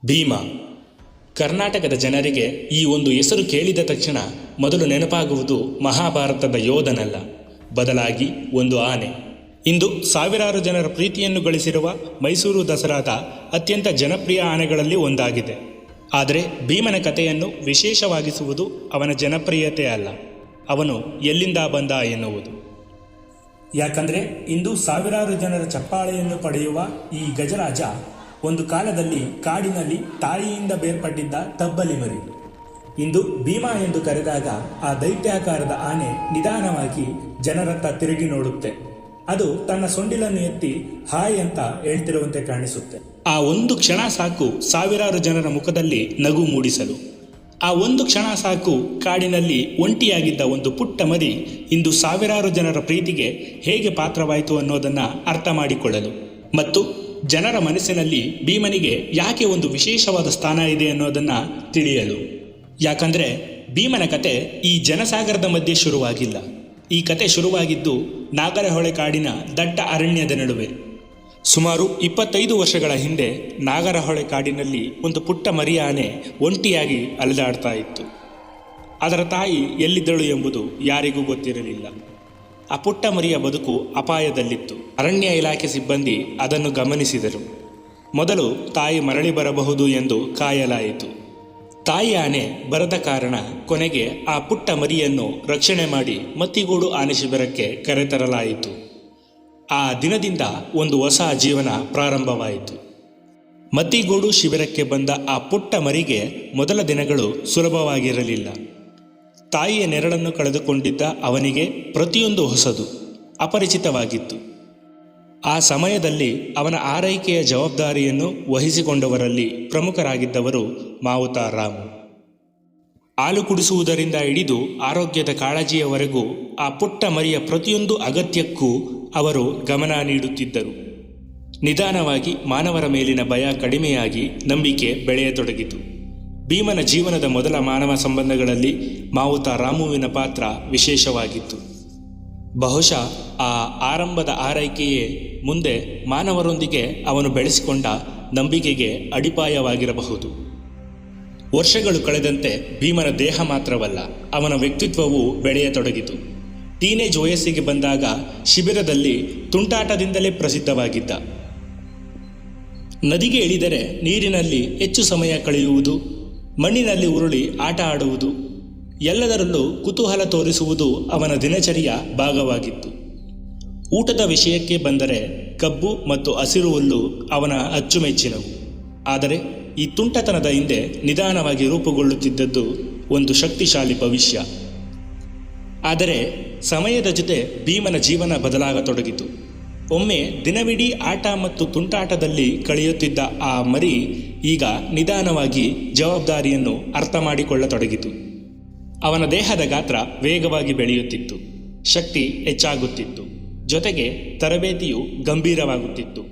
ಭೀಮ. ಕರ್ನಾಟಕದ ಜನರಿಗೆ ಈ ಒಂದು ಹೆಸರು ಕೇಳಿದ ತಕ್ಷಣ ಮೊದಲು ನೆನಪಾಗುವುದು ಮಹಾಭಾರತದ ಯೋಧನಲ್ಲ, ಬದಲಾಗಿ ಒಂದು ಆನೆ. ಇಂದು ಸಾವಿರಾರು ಜನರ ಪ್ರೀತಿಯನ್ನು ಗಳಿಸಿರುವ ಮೈಸೂರು ದಸರಾದ ಅತ್ಯಂತ ಜನಪ್ರಿಯ ಆನೆಗಳಲ್ಲಿ ಒಂದಾಗಿದೆ. ಆದರೆ ಭೀಮನ ಕಥೆಯನ್ನು ವಿಶೇಷವಾಗಿಸುವುದು ಅವನ ಜನಪ್ರಿಯತೆ ಅಲ್ಲ, ಅವನು ಎಲ್ಲಿಂದ ಬಂದ ಎನ್ನುವುದು. ಯಾಕಂದರೆ ಇಂದು ಸಾವಿರಾರು ಜನರ ಚಪ್ಪಾಳೆಯನ್ನು ಪಡೆಯುವ ಈ ಗಜರಾಜ ಒಂದು ಕಾಲದಲ್ಲಿ ಕಾಡಿನಲ್ಲಿ ತಾಯಿಯಿಂದ ಬೇರ್ಪಟ್ಟಿದ್ದ ತಬ್ಬಲಿ ಮರಿ. ಇಂದು ಭೀಮ ಎಂದು ಕರೆದಾಗ ಆ ದೈತ್ಯಾಕಾರದ ಆನೆ ನಿಧಾನವಾಗಿ ಜನರತ್ತ ತಿರುಗಿ ನೋಡುತ್ತೆ. ಅದು ತನ್ನ ಸೊಂಡಿಲನ್ನು ಎತ್ತಿ ಹಾಯ್ ಅಂತ ಹೇಳ್ತಿರುವಂತೆ ಕಾಣಿಸುತ್ತೆ. ಆ ಒಂದು ಕ್ಷಣ ಸಾಕು ಸಾವಿರಾರು ಜನರ ಮುಖದಲ್ಲಿ ನಗು ಮೂಡಿಸಲು. ಆ ಒಂದು ಕ್ಷಣ ಸಾಕು ಕಾಡಿನಲ್ಲಿ ಒಂಟಿಯಾಗಿದ್ದ ಒಂದು ಪುಟ್ಟ ಮರಿ ಇಂದು ಸಾವಿರಾರು ಜನರ ಪ್ರೀತಿಗೆ ಹೇಗೆ ಪಾತ್ರವಾಯಿತು ಅನ್ನೋದನ್ನು ಅರ್ಥ ಮಾಡಿಕೊಳ್ಳಲು, ಮತ್ತು ಜನರ ಮನಸ್ಸಿನಲ್ಲಿ ಭೀಮನಿಗೆ ಯಾಕೆ ಒಂದು ವಿಶೇಷವಾದ ಸ್ಥಾನ ಇದೆ ಅನ್ನೋದನ್ನು ತಿಳಿಯಲು. ಯಾಕಂದರೆ ಭೀಮನ ಕತೆ ಈ ಜನಸಾಗರದ ಮಧ್ಯೆ ಶುರುವಾಗಿಲ್ಲ. ಈ ಕತೆ ಶುರುವಾಗಿದ್ದು ನಾಗರಹೊಳೆ ಕಾಡಿನ ದಟ್ಟ ಅರಣ್ಯದ ನಡುವೆ. ಸುಮಾರು 25 ವರ್ಷಗಳ ಹಿಂದೆ ನಾಗರಹೊಳೆ ಕಾಡಿನಲ್ಲಿ ಒಂದು ಪುಟ್ಟ ಮರಿ ಆನೆ ಒಂಟಿಯಾಗಿ ಅಲೆದಾಡ್ತಾ ಇತ್ತು. ಅದರ ತಾಯಿ ಎಲ್ಲಿದ್ದಳು ಎಂಬುದು ಯಾರಿಗೂ ಗೊತ್ತಿರಲಿಲ್ಲ. ಆ ಪುಟ್ಟ ಮರಿಯ ಬದುಕು ಅಪಾಯದಲ್ಲಿತ್ತು. ಅರಣ್ಯ ಇಲಾಖೆ ಸಿಬ್ಬಂದಿ ಅದನ್ನು ಗಮನಿಸಿದರು. ಮೊದಲು ತಾಯಿ ಮರಳಿ ಬರಬಹುದು ಎಂದು ಕಾಯಲಾಯಿತು. ತಾಯಿ ಆನೆ ಬರದ ಕಾರಣ ಕೊನೆಗೆ ಆ ಪುಟ್ಟ ಮರಿಯನ್ನು ರಕ್ಷಣೆ ಮಾಡಿ ಮತ್ತಿಗೂಡು ಆನೆ ಶಿಬಿರಕ್ಕೆ ಕರೆತರಲಾಯಿತು. ಆ ದಿನದಿಂದ ಒಂದು ಹೊಸ ಜೀವನ ಪ್ರಾರಂಭವಾಯಿತು. ಮತ್ತಿಗೂಡು ಶಿಬಿರಕ್ಕೆ ಬಂದ ಆ ಪುಟ್ಟ ಮರಿಗೆ ಮೊದಲ ದಿನಗಳು ಸುಲಭವಾಗಿರಲಿಲ್ಲ. ತಾಯಿಯ ನೆರಳನ್ನು ಕಳೆದುಕೊಂಡಿದ್ದ ಅವನಿಗೆ ಪ್ರತಿಯೊಂದು ಹೊಸದು, ಅಪರಿಚಿತವಾಗಿತ್ತು. ಆ ಸಮಯದಲ್ಲಿ ಅವನ ಆರೈಕೆಯ ಜವಾಬ್ದಾರಿಯನ್ನು ವಹಿಸಿಕೊಂಡವರಲ್ಲಿ ಪ್ರಮುಖರಾಗಿದ್ದವರು ಮಾವುತ ರಾಮು. ಹಾಲು ಕುಡಿಸುವುದರಿಂದ ಹಿಡಿದು ಆರೋಗ್ಯದ ಕಾಳಜಿಯವರೆಗೂ ಆ ಪುಟ್ಟ ಮರಿಯ ಪ್ರತಿಯೊಂದು ಅಗತ್ಯಕ್ಕೂ ಅವರು ಗಮನ ನೀಡುತ್ತಿದ್ದರು. ನಿಧಾನವಾಗಿ ಮಾನವರ ಮೇಲಿನ ಭಯ ಕಡಿಮೆಯಾಗಿ ನಂಬಿಕೆ ಬೆಳೆಯತೊಡಗಿತು. ಭೀಮನ ಜೀವನದ ಮೊದಲ ಮಾನವ ಸಂಬಂಧಗಳಲ್ಲಿ ಮಾವುತ ರಾಮುವಿನ ಪಾತ್ರ ವಿಶೇಷವಾಗಿತ್ತು. ಬಹುಶಃ ಆ ಆರಂಭದ ಆರೈಕೆಯೇ ಮುಂದೆ ಮಾನವರೊಂದಿಗೆ ಅವನು ಬೆಳೆಸಿಕೊಂಡ ನಂಬಿಕೆಗೆ ಅಡಿಪಾಯವಾಗಿರಬಹುದು. ವರ್ಷಗಳು ಕಳೆದಂತೆ ಭೀಮನ ದೇಹ ಮಾತ್ರವಲ್ಲ, ಅವನ ವ್ಯಕ್ತಿತ್ವವೂ ಬೆಳೆಯತೊಡಗಿತು. ಟೀನೇಜ್ ವಯಸ್ಸಿಗೆ ಬಂದಾಗ ಶಿಬಿರದಲ್ಲಿ ತುಂಟಾಟದಿಂದಲೇ ಪ್ರಸಿದ್ಧವಾಗಿದ್ದ. ನದಿಗೆ ಇಳಿದರೆ ನೀರಿನಲ್ಲಿ ಹೆಚ್ಚು ಸಮಯ ಕಳೆಯುವುದು, ಮಣ್ಣಿನಲ್ಲಿ ಉರುಳಿ ಆಟ ಆಡುವುದು, ಎಲ್ಲದರಲ್ಲೂ ಕುತೂಹಲ ತೋರಿಸುವುದು ಅವನ ದಿನಚರಿಯ ಭಾಗವಾಗಿತ್ತು. ಊಟದ ವಿಷಯಕ್ಕೆ ಬಂದರೆ ಕಬ್ಬು ಮತ್ತು ಹಸಿರು ಹುಲ್ಲು ಅವನ ಅಚ್ಚುಮೆಚ್ಚಿನವು. ಆದರೆ ಈ ತುಂಟತನದ ಹಿಂದೆ ನಿಧಾನವಾಗಿ ರೂಪುಗೊಳ್ಳುತ್ತಿದ್ದದ್ದು ಒಂದು ಶಕ್ತಿಶಾಲಿ ಭವಿಷ್ಯ. ಆದರೆ ಸಮಯದ ಜೊತೆ ಭೀಮನ ಜೀವನ ಬದಲಾಗತೊಡಗಿತು. ಒಮ್ಮೆ ದಿನವಿಡೀ ಆಟ ಮತ್ತು ತುಂಟಾಟದಲ್ಲಿ ಕಳೆಯುತ್ತಿದ್ದ ಆ ಮರಿ ಈಗ ನಿಧಾನವಾಗಿ ಜವಾಬ್ದಾರಿಯನ್ನು ಅರ್ಥ ಮಾಡಿಕೊಳ್ಳತೊಡಗಿತು. ಅವನ ದೇಹದ ಗಾತ್ರ ವೇಗವಾಗಿ ಬೆಳೆಯುತ್ತಿತ್ತು, ಶಕ್ತಿ ಹೆಚ್ಚಾಗುತ್ತಿತ್ತು, ಜೊತೆಗೆ ತರಬೇತಿಯು ಗಂಭೀರವಾಗುತ್ತಿತ್ತು.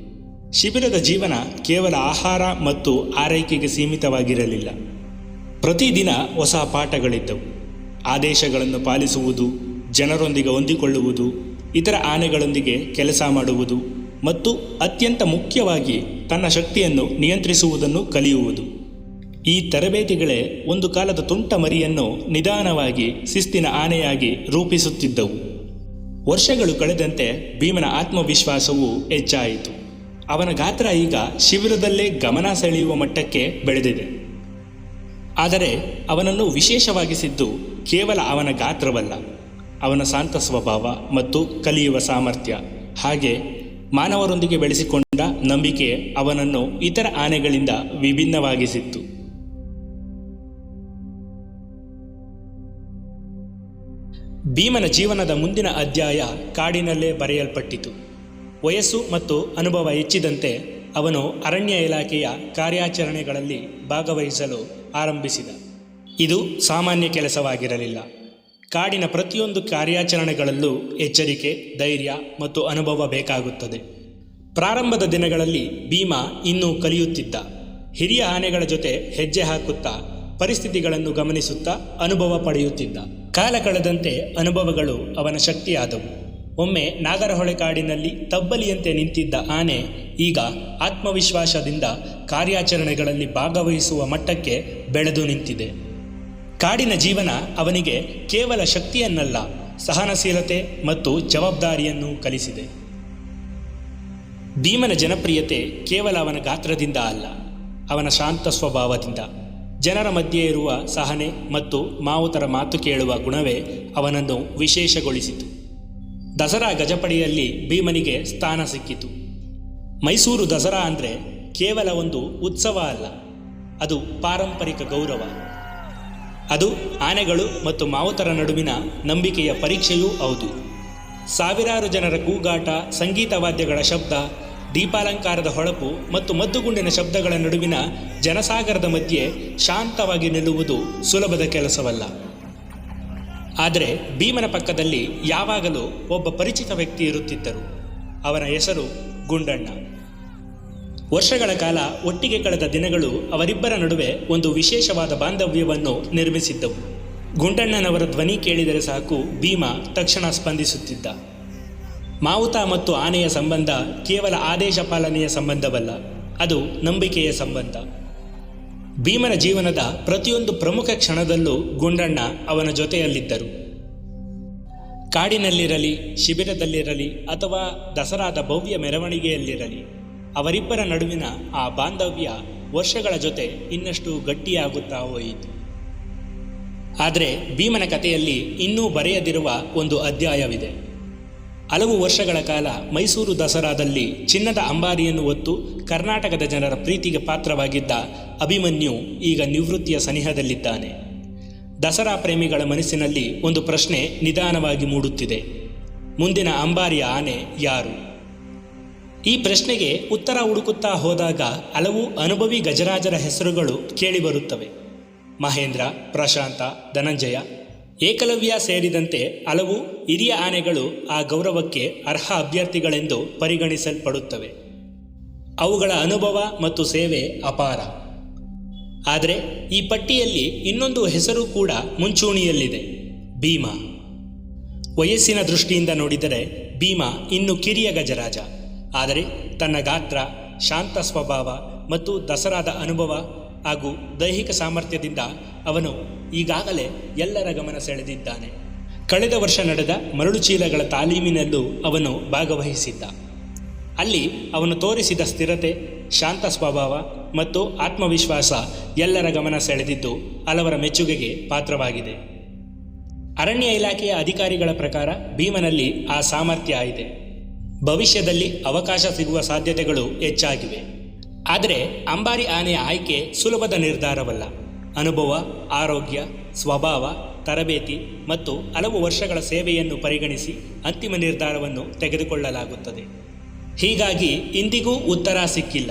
ಶಿಬಿರದ ಜೀವನ ಕೇವಲ ಆಹಾರ ಮತ್ತು ಆರೈಕೆಗೆ ಸೀಮಿತವಾಗಿರಲಿಲ್ಲ. ಪ್ರತಿದಿನ ಹೊಸ ಪಾಠಗಳಿದ್ದವು. ಆದೇಶಗಳನ್ನು ಪಾಲಿಸುವುದು, ಜನರೊಂದಿಗೆ ಹೊಂದಿಕೊಳ್ಳುವುದು, ಇತರ ಆನೆಗಳೊಂದಿಗೆ ಕೆಲಸ ಮಾಡುವುದು ಮತ್ತು ಅತ್ಯಂತ ಮುಖ್ಯವಾಗಿ ತನ್ನ ಶಕ್ತಿಯನ್ನು ನಿಯಂತ್ರಿಸುವುದನ್ನು ಕಲಿಯುವುದು. ಈ ತರಬೇತಿಗಳೇ ಒಂದು ಕಾಲದ ತುಂಟ ಮರಿಯನ್ನು ನಿಧಾನವಾಗಿ ಶಿಸ್ತಿನ ಆನೆಯಾಗಿ ರೂಪಿಸುತ್ತಿದ್ದವು. ವರ್ಷಗಳು ಕಳೆದಂತೆ ಭೀಮನ ಆತ್ಮವಿಶ್ವಾಸವು ಹೆಚ್ಚಾಯಿತು. ಅವನ ಗಾತ್ರ ಈಗ ಶಿಬಿರದಲ್ಲೇ ಗಮನ ಸೆಳೆಯುವ ಮಟ್ಟಕ್ಕೆ ಬೆಳೆದಿದೆ. ಆದರೆ ಅವನನ್ನು ವಿಶೇಷವಾಗಿಸಿದ್ದು ಕೇವಲ ಅವನ ಗಾತ್ರವಲ್ಲ, ಅವನ ಶಾಂತ ಸ್ವಭಾವ ಮತ್ತು ಕಲಿಯುವ ಸಾಮರ್ಥ್ಯ. ಹಾಗೆ ಮಾನವರೊಂದಿಗೆ ಬೆಳೆಸಿಕೊಂಡ ನಂಬಿಕೆ ಅವನನ್ನು ಇತರ ಆನೆಗಳಿಂದ ವಿಭಿನ್ನವಾಗಿಸಿತ್ತು. ಭೀಮನ ಜೀವನದ ಮುಂದಿನ ಅಧ್ಯಾಯ ಕಾಡಿನಲ್ಲೇ ಬರೆಯಲ್ಪಟ್ಟಿತು. ವಯಸ್ಸು ಮತ್ತು ಅನುಭವ ಹೆಚ್ಚಿದಂತೆ ಅವನು ಅರಣ್ಯ ಇಲಾಖೆಯ ಕಾರ್ಯಾಚರಣೆಗಳಲ್ಲಿ ಭಾಗವಹಿಸಲು ಆರಂಭಿಸಿದ. ಇದು ಸಾಮಾನ್ಯ ಕೆಲಸವಾಗಿರಲಿಲ್ಲ. ಕಾಡಿನ ಪ್ರತಿಯೊಂದು ಕಾರ್ಯಾಚರಣೆಗಳಲ್ಲೂ ಎಚ್ಚರಿಕೆ, ಧೈರ್ಯ ಮತ್ತು ಅನುಭವ ಬೇಕಾಗುತ್ತದೆ. ಪ್ರಾರಂಭದ ದಿನಗಳಲ್ಲಿ ಭೀಮ ಇನ್ನೂ ಕಲಿಯುತ್ತಿದ್ದ. ಹಿರಿಯ ಆನೆಗಳ ಜೊತೆ ಹೆಜ್ಜೆ ಹಾಕುತ್ತಾ, ಪರಿಸ್ಥಿತಿಗಳನ್ನು ಗಮನಿಸುತ್ತಾ ಅನುಭವ ಪಡೆಯುತ್ತಿದ್ದ. ಕಾಲ ಕಳೆದಂತೆ ಅನುಭವಗಳು ಅವನ ಶಕ್ತಿಯಾದವು. ಒಮ್ಮೆ ನಾಗರಹೊಳೆ ಕಾಡಿನಲ್ಲಿ ತಬ್ಬಲಿಯಂತೆ ನಿಂತಿದ್ದ ಆನೆ ಈಗ ಆತ್ಮವಿಶ್ವಾಸದಿಂದ ಕಾರ್ಯಾಚರಣೆಗಳಲ್ಲಿ ಭಾಗವಹಿಸುವ ಮಟ್ಟಕ್ಕೆ ಬೆಳೆದು ನಿಂತಿದೆ. ಕಾಡಿನ ಜೀವನ ಅವನಿಗೆ ಕೇವಲ ಶಕ್ತಿಯನ್ನಲ್ಲ, ಸಹನಶೀಲತೆ ಮತ್ತು ಜವಾಬ್ದಾರಿಯನ್ನು ಕಲಿಸಿದೆ. ಭೀಮನ ಜನಪ್ರಿಯತೆ ಕೇವಲ ಅವನ ಗಾತ್ರದಿಂದ ಅಲ್ಲ, ಅವನ ಶಾಂತ ಸ್ವಭಾವದಿಂದ. ಜನರ ಮಧ್ಯೆ ಇರುವ ಸಹನೆ ಮತ್ತು ಮಾವುತರ ಮಾತು ಕೇಳುವ ಗುಣವೇ ಅವನನ್ನು ವಿಶೇಷಗೊಳಿಸಿತು. ದಸರಾ ಗಜಪಡೆಯಲ್ಲಿ ಭೀಮನಿಗೆ ಸ್ಥಾನ ಸಿಕ್ಕಿತು. ಮೈಸೂರು ದಸರಾ ಅಂದರೆ ಕೇವಲ ಒಂದು ಉತ್ಸವ ಅಲ್ಲ, ಅದು ಪಾರಂಪರಿಕ ಗೌರವ. ಅದು ಆನೆಗಳು ಮತ್ತು ಮಾವುತರ ನಡುವಿನ ನಂಬಿಕೆಯ ಪರೀಕ್ಷೆಯೂ ಹೌದು. ಸಾವಿರಾರು ಜನರ ಕೂಗಾಟ, ಸಂಗೀತ ವಾದ್ಯಗಳ ಶಬ್ದ, ದೀಪಾಲಂಕಾರದ ಹೊಳಪು ಮತ್ತು ಮದ್ದುಗುಂಡಿನ ಶಬ್ದಗಳ ನಡುವಿನ ಜನಸಾಗರದ ಮಧ್ಯೆ ಶಾಂತವಾಗಿ ನಿಲ್ಲುವುದು ಸುಲಭದ ಕೆಲಸವಲ್ಲ. ಆದರೆ ಭೀಮನ ಪಕ್ಕದಲ್ಲಿ ಯಾವಾಗಲೂ ಒಬ್ಬ ಪರಿಚಿತ ವ್ಯಕ್ತಿ ಇರುತ್ತಿದ್ದರು. ಅವನ ಹೆಸರು ಗುಂಡಣ್ಣ. ವರ್ಷಗಳ ಕಾಲ ಒಟ್ಟಿಗೆ ಕಳೆದ ದಿನಗಳು ಅವರಿಬ್ಬರ ನಡುವೆ ಒಂದು ವಿಶೇಷವಾದ ಬಾಂಧವ್ಯವನ್ನು ನಿರ್ಮಿಸಿದ್ದವು. ಗುಂಡಣ್ಣನವರ ಧ್ವನಿ ಕೇಳಿದರೆ ಸಾಕು ಭೀಮ ತಕ್ಷಣ ಸ್ಪಂದಿಸುತ್ತಿದ್ದ. ಮಾವುತ ಮತ್ತು ಆನೆಯ ಸಂಬಂಧ ಕೇವಲ ಆದೇಶ ಪಾಲನೆಯ ಸಂಬಂಧವಲ್ಲ, ಅದು ನಂಬಿಕೆಯ ಸಂಬಂಧ. ಭೀಮನ ಜೀವನದ ಪ್ರತಿಯೊಂದು ಪ್ರಮುಖ ಕ್ಷಣದಲ್ಲೂ ಗುಂಡಣ್ಣ ಅವನ ಜೊತೆಯಲ್ಲಿದ್ದರು. ಕಾಡಿನಲ್ಲಿರಲಿ, ಶಿಬಿರದಲ್ಲಿರಲಿ ಅಥವಾ ದಸರಾದ ಭವ್ಯ ಮೆರವಣಿಗೆಯಲ್ಲಿರಲಿ, ಅವರಿಬ್ಬರ ನಡುವಿನ ಆ ಬಾಂಧವ್ಯ ವರ್ಷಗಳ ಜೊತೆ ಇನ್ನಷ್ಟು ಗಟ್ಟಿಯಾಗುತ್ತಾ ಹೋಯಿತು. ಆದರೆ ಭೀಮನ ಕಥೆಯಲ್ಲಿ ಇನ್ನೂ ಬರೆಯದಿರುವ ಒಂದು ಅಧ್ಯಾಯವಿದೆ. ಹಲವು ವರ್ಷಗಳ ಕಾಲ ಮೈಸೂರು ದಸರಾದಲ್ಲಿ ಚಿನ್ನದ ಅಂಬಾರಿಯನ್ನು ಹೊತ್ತು ಕರ್ನಾಟಕದ ಜನರ ಪ್ರೀತಿಗೆ ಪಾತ್ರವಾಗಿದ್ದ ಅಭಿಮನ್ಯು ಈಗ ನಿವೃತ್ತಿಯ ಸನಿಹದಲ್ಲಿದ್ದಾನೆ. ದಸರಾ ಪ್ರೇಮಿಗಳ ಮನಸ್ಸಿನಲ್ಲಿ ಒಂದು ಪ್ರಶ್ನೆ ನಿಧಾನವಾಗಿ ಮೂಡುತ್ತಿದೆ: ಮುಂದಿನ ಅಂಬಾರಿಯ ಆನೆ ಯಾರು? ಈ ಪ್ರಶ್ನೆಗೆ ಉತ್ತರ ಹುಡುಕುತ್ತಾ ಹೋದಾಗ ಹಲವು ಅನುಭವಿ ಗಜರಾಜರ ಹೆಸರುಗಳು ಕೇಳಿಬರುತ್ತವೆ. ಮಹೇಂದ್ರ, ಪ್ರಶಾಂತ, ಧನಂಜಯ, ಏಕಲವ್ಯ ಸೇರಿದಂತೆ ಹಲವು ಹಿರಿಯ ಆನೆಗಳು ಆ ಗೌರವಕ್ಕೆ ಅರ್ಹ ಅಭ್ಯರ್ಥಿಗಳೆಂದು ಪರಿಗಣಿಸಲ್ಪಡುತ್ತವೆ. ಅವುಗಳ ಅನುಭವ ಮತ್ತು ಸೇವೆ ಅಪಾರ. ಆದರೆ ಈ ಪಟ್ಟಿಯಲ್ಲಿ ಇನ್ನೊಂದು ಹೆಸರು ಕೂಡ ಮುಂಚೂಣಿಯಲ್ಲಿದೆ: ಭೀಮ. ವಯಸ್ಸಿನ ದೃಷ್ಟಿಯಿಂದ ನೋಡಿದರೆ ಭೀಮ ಇನ್ನು ಕಿರಿಯ ಗಜರಾಜ. ಆದರೆ ತನ್ನ ಗಾತ್ರ, ಶಾಂತ ಸ್ವಭಾವ ಮತ್ತು ದಸರಾದ ಅನುಭವ ಹಾಗೂ ದೈಹಿಕ ಸಾಮರ್ಥ್ಯದಿಂದ ಅವನು ಈಗಾಗಲೇ ಎಲ್ಲರ ಗಮನ ಸೆಳೆದಿದ್ದಾನೆ. ಕಳೆದ ವರ್ಷ ನಡೆದ ಮರಳುಚೀಲಗಳ ತಾಲೀಮಿನಲ್ಲೂ ಅವನು ಭಾಗವಹಿಸಿದ್ದ. ಅಲ್ಲಿ ಅವನು ತೋರಿಸಿದ ಸ್ಥಿರತೆ, ಶಾಂತ ಸ್ವಭಾವ ಮತ್ತು ಆತ್ಮವಿಶ್ವಾಸ ಎಲ್ಲರ ಗಮನ ಸೆಳೆದಿದ್ದು ಹಲವರ ಮೆಚ್ಚುಗೆಗೆ ಪಾತ್ರವಾಗಿದೆ. ಅರಣ್ಯ ಇಲಾಖೆಯ ಅಧಿಕಾರಿಗಳ ಪ್ರಕಾರ ಭೀಮನಲ್ಲಿ ಆ ಸಾಮರ್ಥ್ಯ ಇದೆ. ಭವಿಷ್ಯದಲ್ಲಿ ಅವಕಾಶ ಸಿಗುವ ಸಾಧ್ಯತೆಗಳು ಹೆಚ್ಚಾಗಿವೆ. ಆದರೆ ಅಂಬಾರಿ ಆನೆಯ ಆಯ್ಕೆ ಸುಲಭದ ನಿರ್ಧಾರವಲ್ಲ. ಅನುಭವ, ಆರೋಗ್ಯ, ಸ್ವಭಾವ, ತರಬೇತಿ ಮತ್ತು ಹಲವು ವರ್ಷಗಳ ಸೇವೆಯನ್ನು ಪರಿಗಣಿಸಿ ಅಂತಿಮ ನಿರ್ಧಾರವನ್ನು ತೆಗೆದುಕೊಳ್ಳಲಾಗುತ್ತದೆ. ಹೀಗಾಗಿ ಇಂದಿಗೂ ಉತ್ತರ ಸಿಕ್ಕಿಲ್ಲ.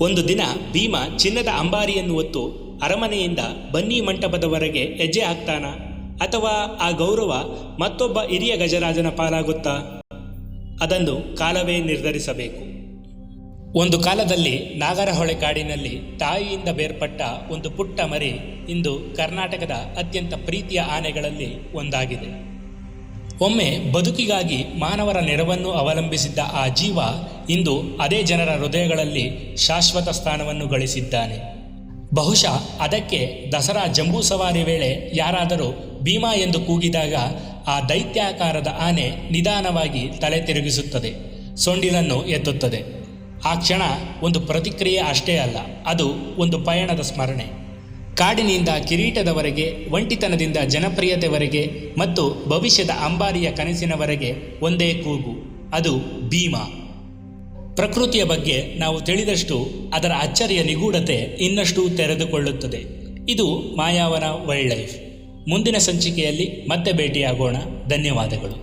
ಒಂದು ದಿನ ಭೀಮ ಚಿನ್ನದ ಅಂಬಾರಿಯನ್ನು ಹೊತ್ತು ಅರಮನೆಯಿಂದ ಬನ್ನಿ ಮಂಟಪದವರೆಗೆ ಹೆಜ್ಜೆ ಹಾಕ್ತಾನಾ, ಅಥವಾ ಆ ಗೌರವ ಮತ್ತೊಬ್ಬ ಹಿರಿಯ ಗಜರಾಜನ ಪಾಲಾಗುತ್ತಾ? ಅದನ್ನು ಕಾಲವೇ ನಿರ್ಧರಿಸಬೇಕು. ಒಂದು ಕಾಲದಲ್ಲಿ ನಾಗರಹೊಳೆ ಕಾಡಿನಲ್ಲಿ ತಾಯಿಯಿಂದ ಬೇರ್ಪಟ್ಟ ಒಂದು ಪುಟ್ಟ ಮರಿ ಇಂದು ಕರ್ನಾಟಕದ ಅತ್ಯಂತ ಪ್ರೀತಿಯ ಆನೆಗಳಲ್ಲಿ ಒಂದಾಗಿದೆ. ಒಮ್ಮೆ ಬದುಕಿಗಾಗಿ ಮಾನವರ ನೆರವನ್ನು ಅವಲಂಬಿಸಿದ್ದ ಆ ಜೀವ ಇಂದು ಅದೇ ಜನರ ಹೃದಯಗಳಲ್ಲಿ ಶಾಶ್ವತ ಸ್ಥಾನವನ್ನು ಗಳಿಸಿದ್ದಾನೆ. ಬಹುಶಃ ಅದಕ್ಕೆ ದಸರಾ ಜಂಬೂ ಸವಾರಿ ವೇಳೆ ಯಾರಾದರೂ ಭೀಮಾ ಎಂದು ಕೂಗಿದಾಗ ಆ ದೈತ್ಯಾಕಾರದ ಆನೆ ನಿಧಾನವಾಗಿ ತಲೆ ತಿರುಗಿಸುತ್ತದೆ, ಸೊಂಡಿಲನ್ನು ಎತ್ತುತ್ತದೆ. ಆ ಕ್ಷಣ ಒಂದು ಪ್ರತಿಕ್ರಿಯೆ ಅಷ್ಟೇ ಅಲ್ಲ, ಅದು ಒಂದು ಪಯಣದ ಸ್ಮರಣೆ. ಕಾಡಿನಿಂದ ಕಿರೀಟದವರೆಗೆ, ಒಂಟಿತನದಿಂದ ಜನಪ್ರಿಯತೆವರೆಗೆ ಮತ್ತು ಭವಿಷ್ಯದ ಅಂಬಾರಿಯ ಕನಸಿನವರೆಗೆ ಒಂದೇ ಕೂಗು, ಅದು ಭೀಮ. ಪ್ರಕೃತಿಯ ಬಗ್ಗೆ ನಾವು ತಿಳಿದಷ್ಟು ಅದರ ಅಚ್ಚರಿಯ ನಿಗೂಢತೆ ಇನ್ನಷ್ಟು ತೆರೆದುಕೊಳ್ಳುತ್ತದೆ. ಇದು ಮಾಯಾವನ ವೈಲ್ಡ್ ಲೈಫ್. ಮುಂದಿನ ಸಂಚಿಕೆಯಲ್ಲಿ ಮತ್ತೆ ಭೇಟಿಯಾಗೋಣ. ಧನ್ಯವಾದಗಳು.